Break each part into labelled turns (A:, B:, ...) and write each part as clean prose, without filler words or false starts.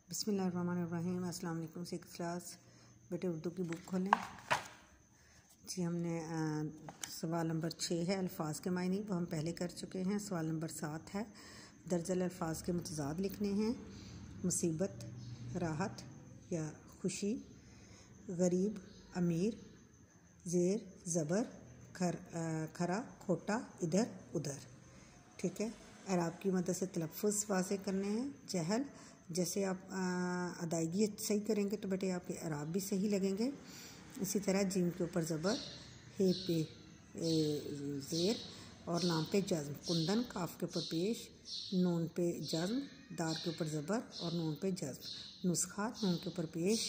A: बिस्मिल्लाहिर्रहमानिर्रहीम। अस्सलाम वालेकुम। 6th क्लास बेटे उर्दू की बुक खोलें जी। हमने सवाल नंबर 6 है अल्फाज के मायने, वो हम पहले कर चुके हैं। सवाल नंबर 7 है दर्जल अल्फाज के मुतज़ाद लिखने हैं। मुसीबत, राहत या खुशी, गरीब, अमीर, ज़ेर, ज़बर, खरा, खोटा, इधर उधर। ठीक है। अराब की मदद से तलफ़्फ़ुज़ वाज़े करने हैं। जहल, जैसे आप अदायगी सही करेंगे तो बेटे आपके अराब भी सही लगेंगे। इसी तरह जीम के ऊपर ज़बर, हे पे ज़ेर और लाम पे जज़्म। कुंदन, काफ के ऊपर पेश, नून पे जज़्म, दार के ऊपर ज़बर और नून पे जज़्म। नुस्खा, नून के ऊपर पेश,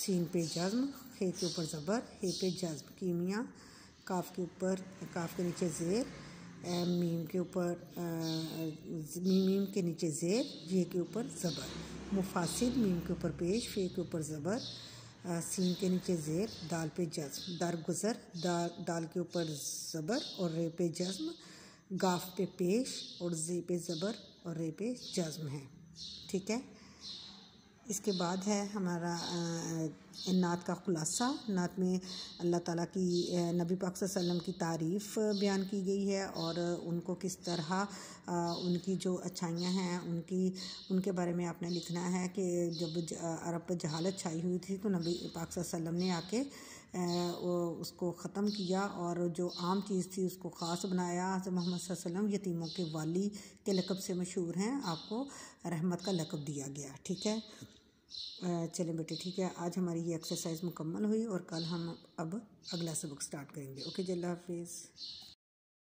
A: सीन पे जज़्म, खे के ऊपर ज़बर, हे पे जज़्म। कीमिया, काफ के नीचे ज़ेर, मीम के ऊपर मीम के नीचे ज़ेर, ये के ऊपर ज़बर। मुफासिल, मीम के ऊपर पेश, फे के ऊपर ज़बर, सीन के नीचे ज़ेर, दाल पे जज़्म। दरगुज़र, दाल के ऊपर ज़बर और रे पे जज़्म। गाफ पे पेश और जे पे ज़बर और रे पे जज़्म है। ठीक है। इसके बाद है हमारा नात का ख़ुलासा। नात में अल्लाह ताला की नबी पाक सल्लल्लाहु अलैहि वसल्लम की तारीफ़ बयान की गई है और उनको किस तरह उनकी जो अच्छाइयाँ हैं उनके बारे में आपने लिखना है कि जब अरब पर जहालत छाई हुई थी तो नबी पाक सल्लल्लाहु अलैहि वसल्लम ने आके उसको ख़त्म किया और जो आम चीज़ थी उसको ख़ास बनाया। हज़रत मोहम्मद सल्लल्लाहु अलैहि वसल्लम यतीमों के वाली के लक़ब से मशहूर हैं, आपको रहमत का लक़ब दिया गया। ठीक है। चलें बेटे, ठीक है। आज हमारी ये एक्सरसाइज मुकम्मल हुई और कल हम अब अगला सबक स्टार्ट करेंगे। ओके जी, अल्लाह हाफिज़।